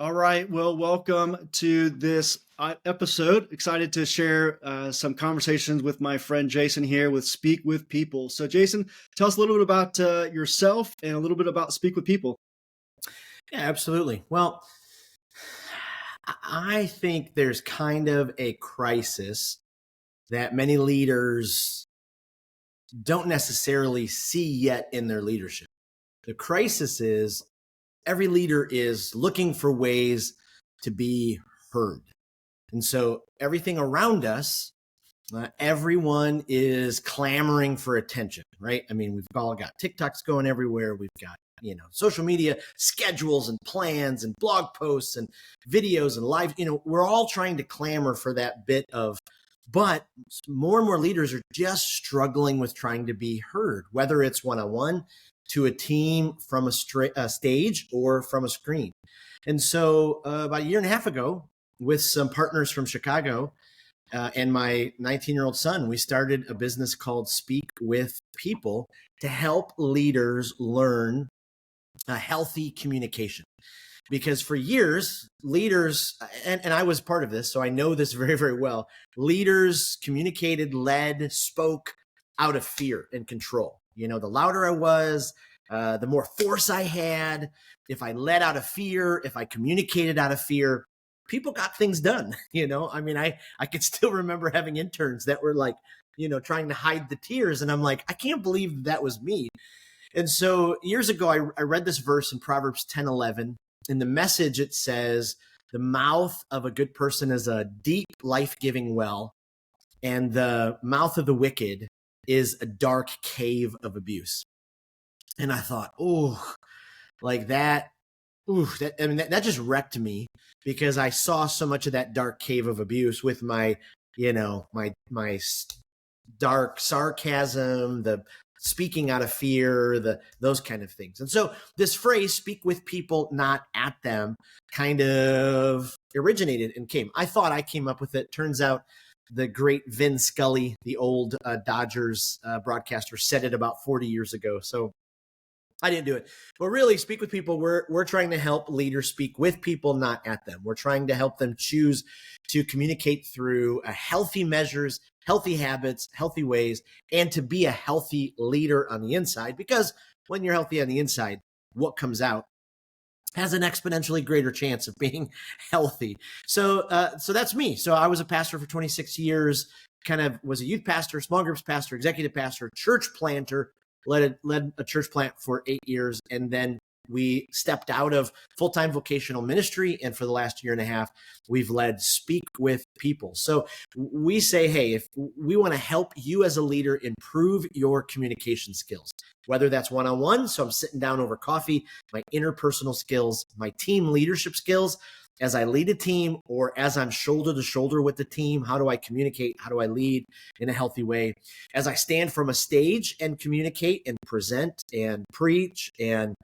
All right. Well, welcome to this episode. Excited to share some conversations with my friend Jason here with Speak with People. So, Jason, tell us a little bit about yourself and a little bit about Speak with People. Yeah, absolutely. Well, I think there's kind of a crisis that many leaders don't necessarily see yet in their leadership. The crisis is every leader is looking for ways to be heard. And so everything around us, everyone is clamoring for attention, right? I mean, we've all got TikToks going everywhere. We've got, social media schedules and plans and blog posts and videos and live, we're all trying to clamor for that bit of, but more and more leaders are just struggling with trying to be heard, whether it's one-on-one, to a team, from a stage, or from a screen. And so about a year and a half ago, with some partners from Chicago and my 19-year-old son, we started a business called Speak with People to help leaders learn a healthy communication. Because for years, leaders, and I was part of this, so I know this very, very well, leaders communicated, led, spoke out of fear and control. The louder I was, the more force I had. If I led out of fear, if I communicated out of fear, people got things done. I could still remember having interns that were like, trying to hide the tears. And I'm like, I can't believe that was me. And so years ago, I read this verse in Proverbs 10:11. In the Message, it says, the mouth of a good person is a deep, life-giving well, and the mouth of the wicked is a dark cave of abuse. And I thought, like that, that just wrecked me, because I saw so much of that dark cave of abuse with my dark sarcasm, the speaking out of fear, those kind of things. And so this phrase, speak with people, not at them, kind of originated and came. I thought I came up with it. Turns out the great Vin Scully, the old Dodgers broadcaster, said it about 40 years ago. So I didn't do it. But really, Speak with People, we're trying to help leaders speak with people, not at them. We're trying to help them choose to communicate through healthy measures, healthy habits, healthy ways, and to be a healthy leader on the inside. Because when you're healthy on the inside, what comes out has an exponentially greater chance of being healthy. So that's me. So I was a pastor for 26 years, kind of was a youth pastor, small groups pastor, executive pastor, church planter, led a church plant for 8 years. And then we stepped out of full-time vocational ministry. And for the last year and a half, we've led Speak with People. So we say, hey, if we want to help you as a leader improve your communication skills, whether that's one-on-one, so I'm sitting down over coffee, my interpersonal skills, my team leadership skills, as I lead a team, or as I'm shoulder to shoulder with the team, how do I communicate? How do I lead in a healthy way? As I stand from a stage and communicate and present and preach and,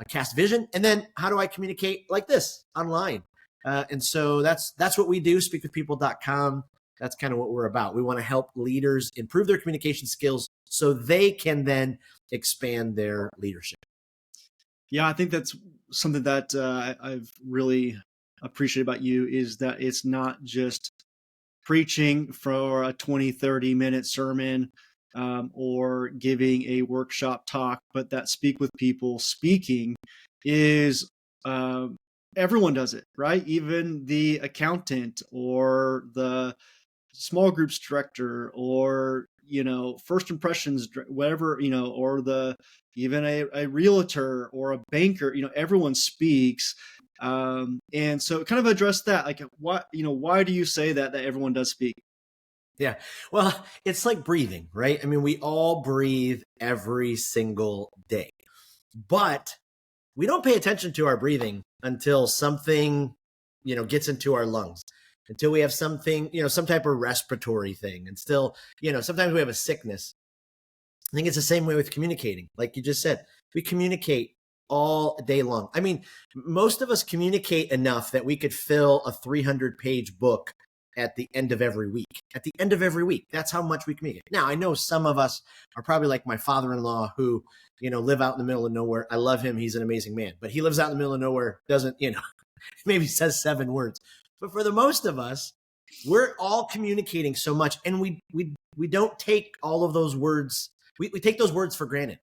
cast vision. And then how do I communicate like this online? And so that's what we do, speakwithpeople.com. That's kind of what we're about. We want to help leaders improve their communication skills so they can then expand their leadership. Yeah, I think that's something that I've really appreciated about you, is that it's not just preaching for a 20, 30-minute sermon or giving a workshop talk, but that Speak with People speaking is everyone does it, right? Even the accountant or the small groups director or first impressions, whatever, or even a realtor or a banker, everyone speaks. And so kind of address that, like, why do you say that everyone does speak? Yeah. Well, it's like breathing, right? I mean, we all breathe every single day, but we don't pay attention to our breathing until something, gets into our lungs, until we have something, some type of respiratory thing. And still, sometimes we have a sickness. I think it's the same way with communicating. Like you just said, we communicate all day long. I mean, most of us communicate enough that we could fill a 300-page book at the end of every week. At the end of every week, that's how much we communicate. Now, I know some of us are probably like my father-in-law who, live out in the middle of nowhere. I love him. He's an amazing man, but he lives out in the middle of nowhere, doesn't, maybe says 7 words. But for the most of us, we're all communicating so much, and we don't take all of those words. We take those words for granted.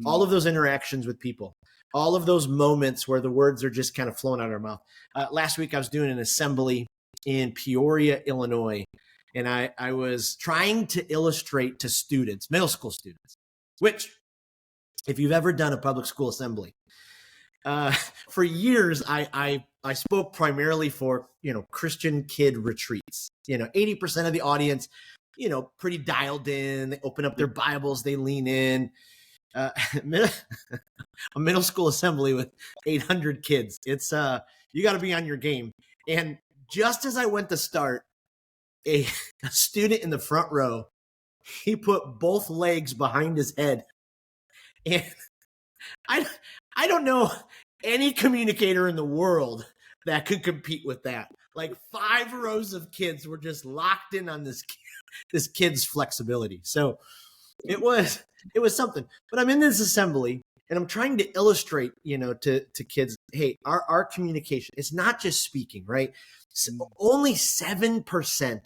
All of those interactions with people, all of those moments where the words are just kind of flowing out of our mouth. Last week, I was doing an assembly in Peoria, Illinois, and I was trying to illustrate to students, middle school students, which, if you've ever done a public school assembly, for years, I spoke primarily for, Christian kid retreats. 80% of the audience, pretty dialed in. They open up their Bibles, they lean in. A middle school assembly with 800 kids. It's you got to be on your game. And just as I went to start, a student in the front row, he put both legs behind his head, and I don't know any communicator in the world that could compete with that. Like 5 rows of kids were just locked in on this kid's flexibility. So it was something. But I'm in this assembly and I'm trying to illustrate, to kids, hey, our communication, it's not just speaking, right? So only 7%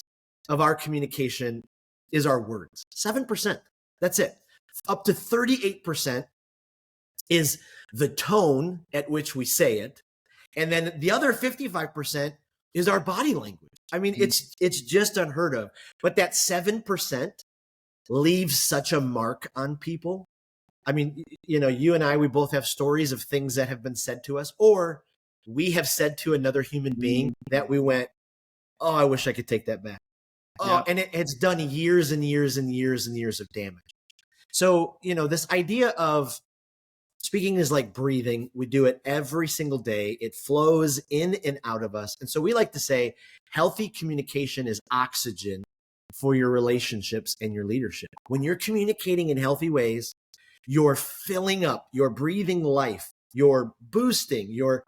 of our communication is our words. 7%. That's it. Up to 38% is the tone at which we say it. And then the other 55% is our body language. I mean, it's just unheard of. But that 7% leaves such a mark on people. I mean, you and I, we both have stories of things that have been said to us, or we have said to another human being that we went, oh, I wish I could take that back. Oh, yeah. And it's done years and years and years and years of damage. So, this idea of speaking is like breathing. We do it every single day. It flows in and out of us. And so we like to say healthy communication is oxygen for your relationships and your leadership. When you're communicating in healthy ways, you're filling up, you're breathing life, you're boosting, you're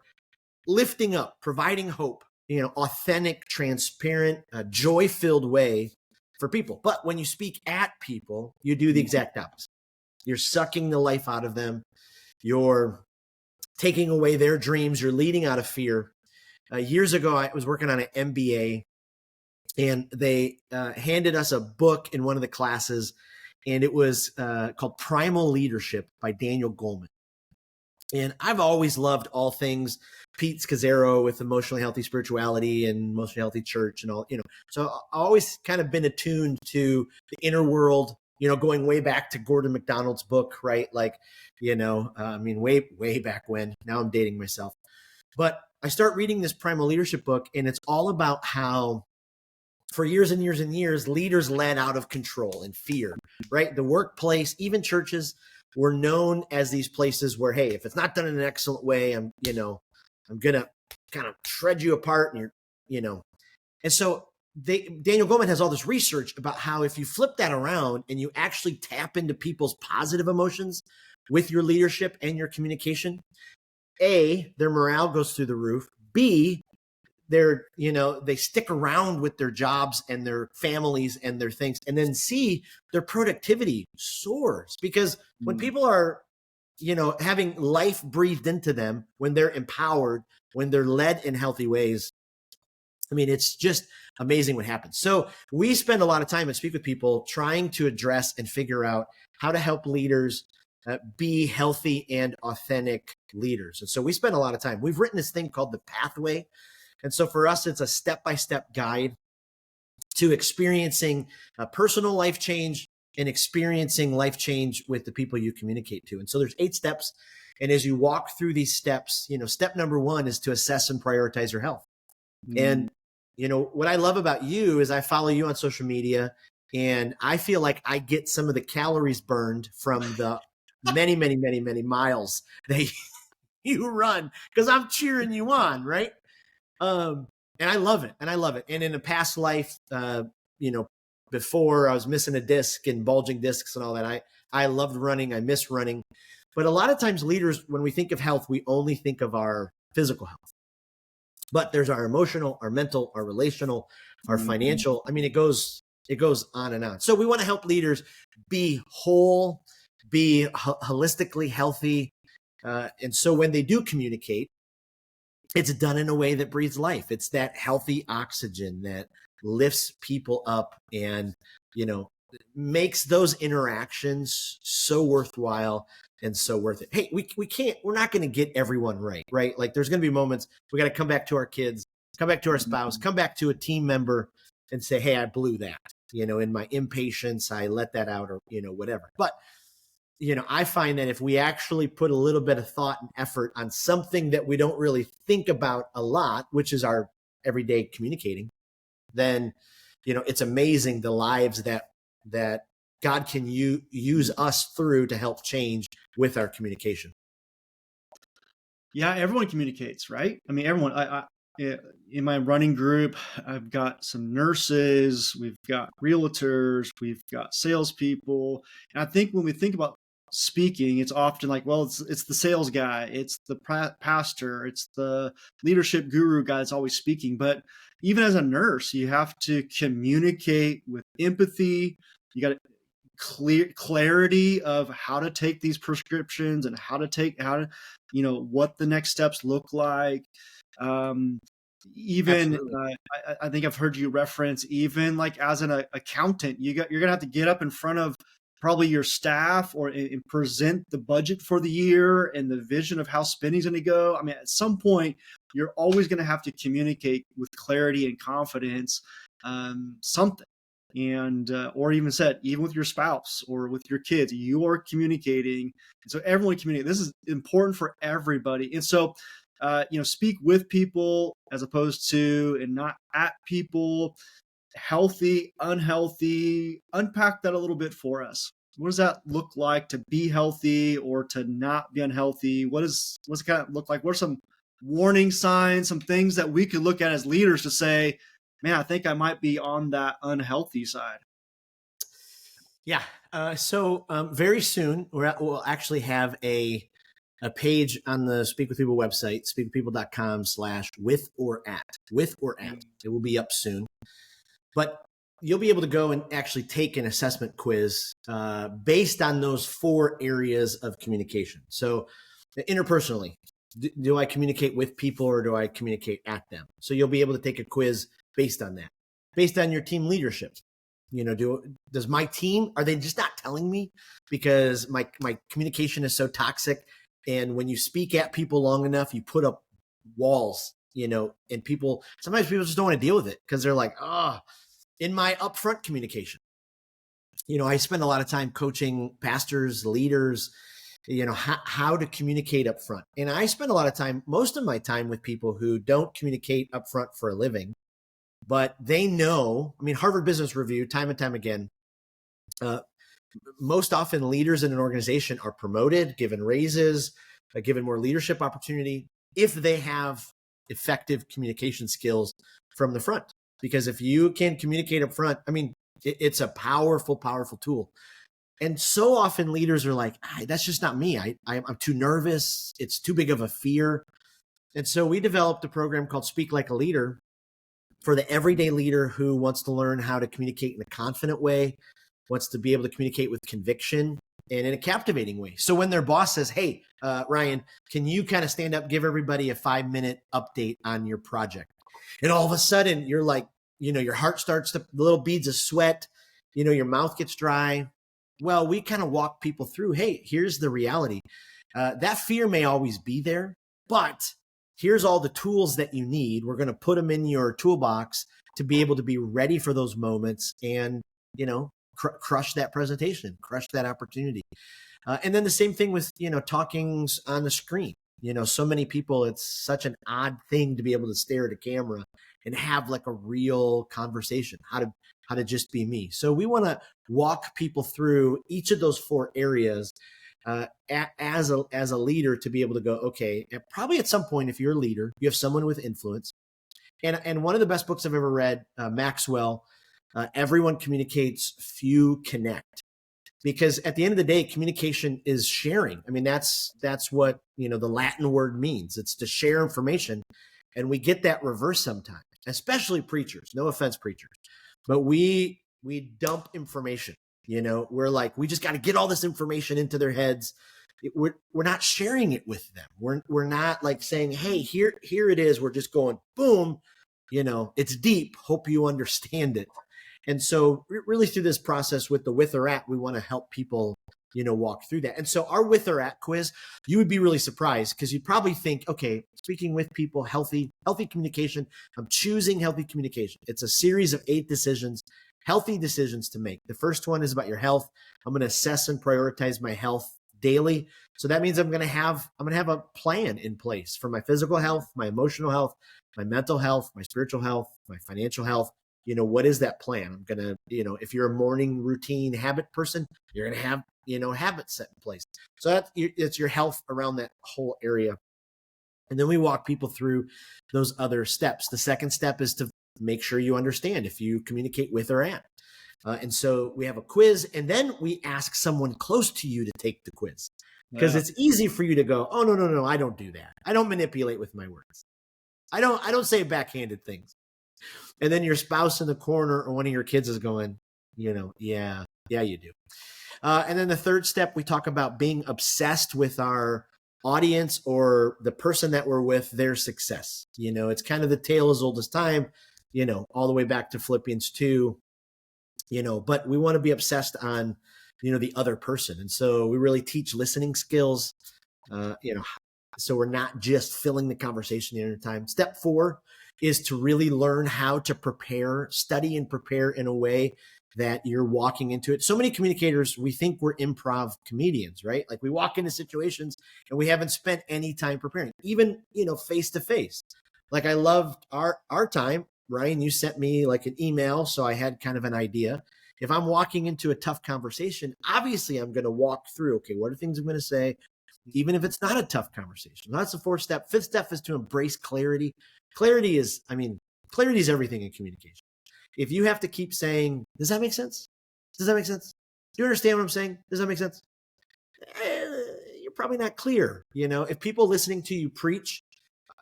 lifting up, providing hope, authentic, transparent, joy-filled way for people. But when you speak at people, you do the exact opposite. You're sucking the life out of them. You're taking away their dreams. You're leading out of fear. Years ago, I was working on an MBA, and they handed us a book in one of the classes, and it was called Primal Leadership by Daniel Goleman. And I've always loved all things Pete Scazzaro with emotionally healthy spirituality and emotionally healthy church and all, So I've always kind of been attuned to the inner world, going way back to Gordon MacDonald's book, right? Like, way back when. Now I'm dating myself. But I start reading this Primal Leadership book, and it's all about how for years and years and years, leaders led out of control and fear, right? The workplace, even churches, were known as these places where, hey, if it's not done in an excellent way, I'm going to kind of shred you apart, and And so Daniel Goleman has all this research about how if you flip that around and you actually tap into people's positive emotions with your leadership and your communication, A, their morale goes through the roof. B, they stick around with their jobs and their families and their things. And then C, their productivity soars, because when people are, having life breathed into them, when they're empowered, when they're led in healthy ways, I mean, it's just amazing what happens. So we spend a lot of time and speak with people trying to address and figure out how to help leaders be healthy and authentic leaders. And so we spend a lot of time. We've written this thing called The Pathway. And so for us, it's a step-by-step guide to experiencing personal life change and experiencing life change with the people you communicate to. And so there's 8 steps. And as you walk through these steps, step number 1 is to assess and prioritize your health. And, what I love about you is I follow you on social media, and I feel like I get some of the calories burned from the many, many, many, many miles that you run, because I'm cheering you on, right? And I love it. And in a past life, before I was missing a disc and bulging discs and all that, I loved running. I miss running. But a lot of times leaders, when we think of health, we only think of our physical health. But there's our emotional, our mental, our relational, our financial. I mean, it goes on and on. So we want to help leaders be whole, be holistically healthy. And so when they do communicate, it's done in a way that breathes life. It's that healthy oxygen that lifts people up and, makes those interactions so worthwhile and so worth it. Hey, we're not going to get everyone right? Like there's going to be moments we got to come back to our kids, come back to our spouse, come back to a team member and say, hey, I blew that, in my impatience, I let that out or, whatever. But I find that if we actually put a little bit of thought and effort on something that we don't really think about a lot, which is our everyday communicating, then, it's amazing the lives that God can use us through to help change with our communication. Yeah, everyone communicates, right? I mean, everyone. In my running group, I've got some nurses, we've got realtors, we've got salespeople, and I think when we think about speaking, it's often like, well, it's the sales guy, it's the pastor, it's the leadership guru guy that's always speaking. But even as a nurse, you have to communicate with empathy. You got to clarity of how to take these prescriptions and how to what the next steps look like. um, Even I think I've heard you reference, even like as an accountant, you're gonna have to get up in front of probably your staff or and present the budget for the year and the vision of how spending's going to go. I mean, at some point, you're always going to have to communicate with clarity and confidence, something. And or even said, even with your spouse or with your kids, you are communicating. And so everyone communicate. This is important for everybody. And so speak with people as opposed to and not at people. Healthy, unhealthy. Unpack that a little bit for us. What does that look like to be healthy or to not be unhealthy? What's it kind of look like? What are some warning signs, some things that we could look at as leaders to say, man, I think I might be on that unhealthy side? Yeah. So very soon we'll actually have a page on the Speak With People website, speakwithpeople.com/with or at. It will be up soon. But you'll be able to go and actually take an assessment quiz based on those 4 areas of communication. So interpersonally, do I communicate with people or do I communicate at them? So you'll be able to take a quiz based on that. Based on your team leadership, does my team, are they just not telling me because my communication is so toxic? And when you speak at people long enough, you put up walls, and sometimes people just don't want to deal with it because they're like, in my upfront communication, I spend a lot of time coaching pastors, leaders, how to communicate up front. And I spend a lot of time, most of my time, with people who don't communicate up front for a living, but they know. I mean, Harvard Business Review, time and time again, most often leaders in an organization are promoted, given raises, given more leadership opportunity if they have effective communication skills from the front. Because if you can communicate up front, I mean, it's a powerful, powerful tool. And so often leaders are like, that's just not me. I'm too nervous. It's too big of a fear. And so we developed a program called Speak Like a Leader for the everyday leader who wants to learn how to communicate in a confident way, wants to be able to communicate with conviction and in a captivating way. So when their boss says, hey, Ryan, can you kind of stand up, give everybody a 5-minute update on your project? And all of a sudden you're like, your heart starts to, little beads of sweat, your mouth gets dry. Well, we kind of walk people through, hey, here's the reality. That fear may always be there, but here's all the tools that you need. We're going to put them in your toolbox to be able to be ready for those moments and, crush that presentation, crush that opportunity. And then the same thing with, talking on the screen. So many people, it's such an odd thing to be able to stare at a camera and have like a real conversation, how to just be me. So we want to walk people through each of those 4 areas as a leader to be able to go, okay, probably at some point, if you're a leader, you have someone with influence. And one of the best books I've ever read, Maxwell, Everyone Communicates, Few Connect. Because at the end of the day, communication is sharing. I mean, that's what, the Latin word means. It's to share information. And we get that reverse sometimes, especially preachers. No offense, preachers. But we dump information. We're like, we just got to get all this information into their heads. we're not sharing it with them. We're not like saying, hey, here it is. We're just going boom, it's deep. Hope you understand it. And so really through this process with the with or at, we want to help people, walk through that. And so our with or at quiz, you would be really surprised because you'd probably think, okay, speaking with people, healthy communication. I'm choosing healthy communication. It's a series of 8 decisions, healthy decisions to make. The first one is about your health. I'm going to assess and prioritize my health daily. So that means I'm going to have a plan in place for my physical health, my emotional health, my mental health, my spiritual health, my financial health. What is that plan? I'm going to, if you're a morning routine habit person, you're going to have, habits set in place. So it's your health around that whole area. And then we walk people through those other steps. The second step is to make sure you understand if you communicate with or at. And so we have a quiz, and then we ask someone close to you to take the quiz because it's easy for you to go, oh, no, I don't do that. I don't manipulate with my words. I don't say backhanded things. And then your spouse in the corner or one of your kids is going, yeah, you do. And then the third step, we talk about being obsessed with our audience or the person that we're with, their success. It's kind of the tale as old as time, all the way back to Philippians 2, but we want to be obsessed on, the other person. And so we really teach listening skills, so we're not just filling the conversation the entire time. Step 4 is to really learn how to study and prepare in a way that you're walking into it. So many communicators, we think we're improv comedians, right? Like we walk into situations and we haven't spent any time preparing, even, face to face. Like I loved our time. Ryan, you sent me like an email, so I had kind of an idea. If I'm walking into a tough conversation, obviously I'm going to walk through, okay, what are things I'm going to say? Even if it's not a tough conversation. That's the 4th step. 5th step is to embrace clarity. Clarity is everything in communication. If you have to keep saying, does that make sense? Does that make sense? Do you understand what I'm saying? Does that make sense? You're probably not clear. If people listening to you preach,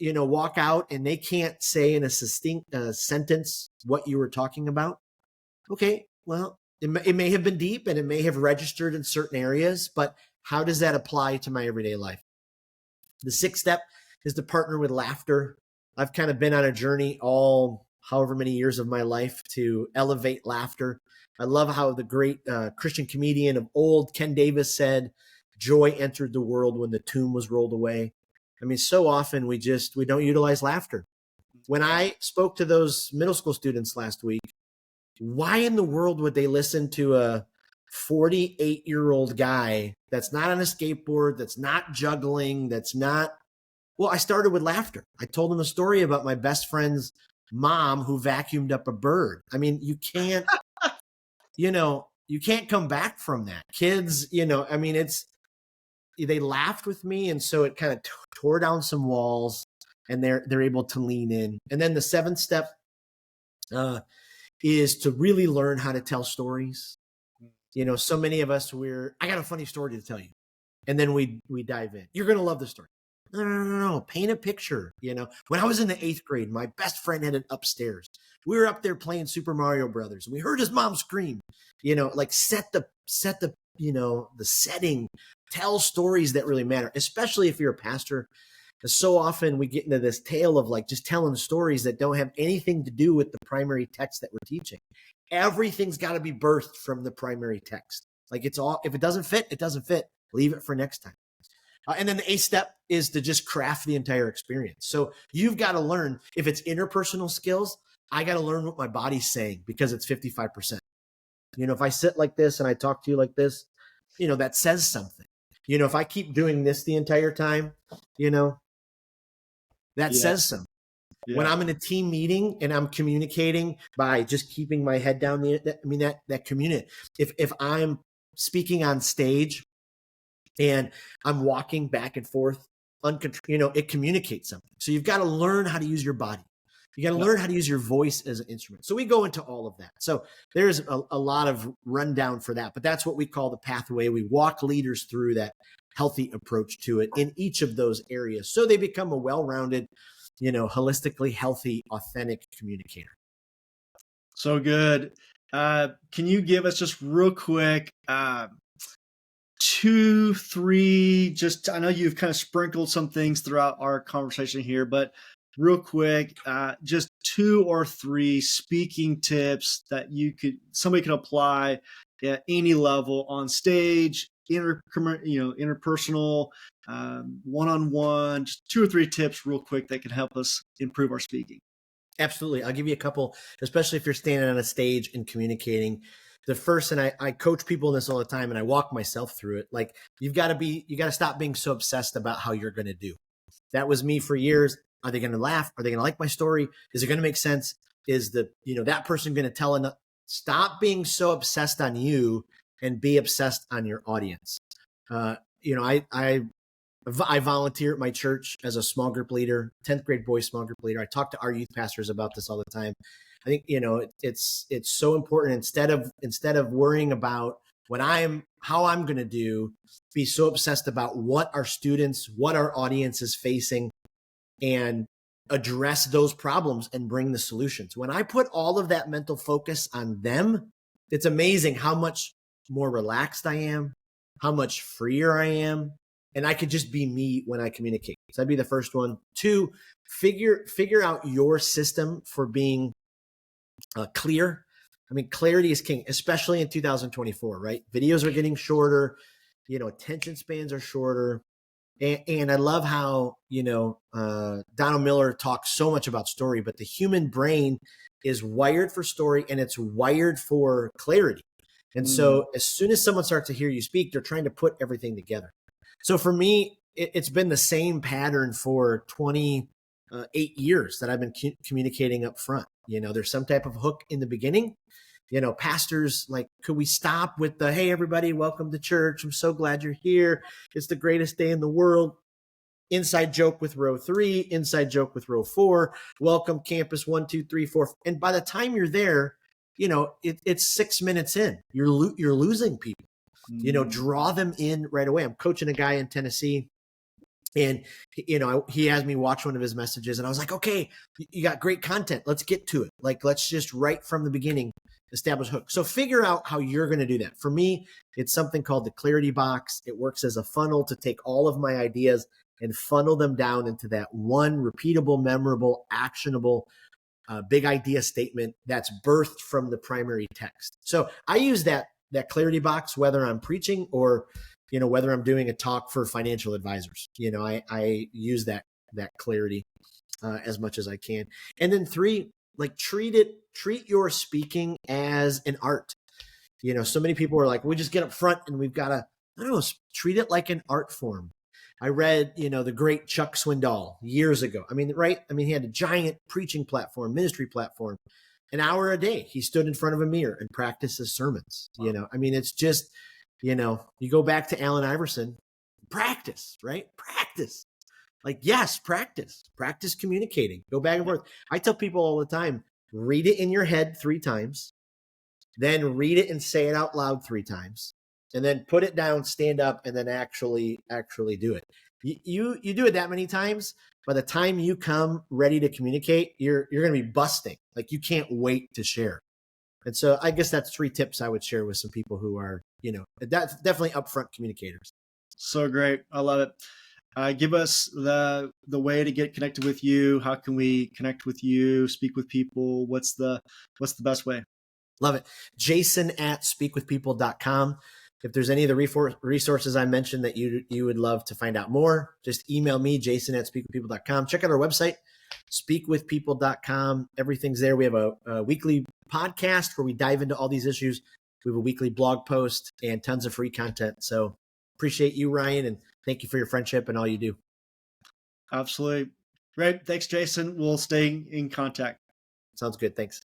walk out and they can't say in a succinct sentence what you were talking about. Okay, well, it may have been deep and it may have registered in certain areas, but how does that apply to my everyday life? The 6th step is to partner with laughter. I've kind of been on a journey all however many years of my life to elevate laughter. I love how the great Christian comedian of old, Ken Davis, said, joy entered the world when the tomb was rolled away. I mean, so often we don't utilize laughter. When I spoke to those middle school students last week, why in the world would they listen to a 48-year-old guy that's not on a skateboard, that's not juggling, well, I started with laughter. I told them a story about my best friend's mom who vacuumed up a bird. I mean, you can't come back from that. Kids, they laughed with me. And so it kind of tore down some walls and they're able to lean in. And then the 7th step is to really learn how to tell stories. So many of us, I got a funny story to tell you. And then we dive in. You're going to love the story. No. Paint a picture. When I was in the 8th grade, my best friend had it upstairs. We were up there playing Super Mario Brothers. And we heard his mom scream, like set the the setting, tell stories that really matter, especially if you're a pastor. So often we get into this tale of like just telling stories that don't have anything to do with the primary text that we're teaching. Everything's got to be birthed from the primary text. Like it's all, if it doesn't fit, it doesn't fit. Leave it for next time. And then the 8th step is to just craft the entire experience. So you've got to learn, if it's interpersonal skills, I got to learn what my body's saying because it's 55%. If I sit like this and I talk to you like this, that says something. If I keep doing this the entire time, that says something. Yeah. When I'm in a team meeting and I'm communicating by just keeping my head down, that communicate. If I'm speaking on stage and I'm walking back and forth, it communicates something. So you've got to learn how to use your body. You got to learn how to use your voice as an instrument. So we go into all of that. So there's a lot of rundown for that, but that's what we call the pathway. We walk leaders through that healthy approach to it in each of those areas. So they become a well-rounded, holistically healthy, authentic communicator. So good. Can you give us just real quick, two, three, just I know you've kind of sprinkled some things throughout our conversation here, but real quick, just two or three speaking tips that somebody could apply at any level on stage, interpersonal, one-on-one, just two or three tips real quick that can help us improve our speaking. Absolutely. I'll give you a couple, especially if you're standing on a stage and communicating. The first, and I coach people in this all the time, and I walk myself through it. Like, you got to stop being so obsessed about how you're going to do. That was me for years. Are they going to laugh? Are they going to like my story? Is it going to make sense? Is that person going to tell enough? Stop being so obsessed on you and be obsessed on your audience. I volunteer at my church as a small group leader, 10th grade boys small group leader. I talk to our youth pastors about this all the time. I think, it's so important. Instead of worrying about how I'm going to do, be so obsessed about what our audience is facing, and address those problems and bring the solutions. When I put all of that mental focus on them, it's amazing how much more relaxed I am, how much freer I am, and I could just be me when I communicate. So that'd be the first one. Two, figure out your system for being clear. I mean, clarity is king, especially in 2024, right? Videos are getting shorter, attention spans are shorter. And I love how, Donald Miller talks so much about story, but the human brain is wired for story and it's wired for clarity. And so as soon as someone starts to hear you speak, they're trying to put everything together. So for me, it's been the same pattern for 28 years that I've been communicating up front. There's some type of hook in the beginning. Pastors, like, could we stop with the, hey, everybody, welcome to church. I'm so glad you're here. It's the greatest day in the world. Inside joke with row 3, inside joke with row 4. Welcome campus 1, 2, 3, 4. And by the time you're there, it's 6 minutes in. You're losing people. Draw them in right away. I'm coaching a guy in Tennessee, and he has me watch one of his messages, and I was like, okay, you got great content. Let's get to it. Like, let's just right from the beginning establish hook. So figure out how you're going to do that. For me, it's something called the clarity box. It works as a funnel to take all of my ideas and funnel them down into that one repeatable, memorable, actionable, big idea statement that's birthed from the primary text. So I use that clarity box, whether I'm preaching or, whether I'm doing a talk for financial advisors. I use that clarity as much as I can. And then 3, like, treat your speaking as an art. So many people are like, we just get up front and we've got to, I don't know, treat it like an art form. I read, the great Chuck Swindoll years ago. He had a giant preaching platform, ministry platform, an hour a day. He stood in front of a mirror and practiced his sermons. Wow. It's just, you go back to Allen Iverson, practice, right? Practice. Like, yes, practice communicating, go back and forth. I tell people all the time, read it in your head 3 times, then read it and say it out loud 3 times, and then put it down, stand up, and then actually do it. You do it that many times, by the time you come ready to communicate, you're going to be busting. Like, you can't wait to share. And so I guess that's 3 tips I would share with some people who are, that's definitely upfront communicators. So great. I love it. Give us the way to get connected with you. How can we connect with you, speak with people? What's the best way? Love it. Jason@speakwithpeople.com. If there's any of the resources I mentioned that you would love to find out more, just email me, Jason@speakwithpeople.com. Check out our website, speakwithpeople.com. Everything's there. We have a weekly podcast where we dive into all these issues. We have a weekly blog post and tons of free content. So appreciate you, Ryan, and thank you for your friendship and all you do. Absolutely. Great. Thanks, Jason. We'll stay in contact. Sounds good. Thanks.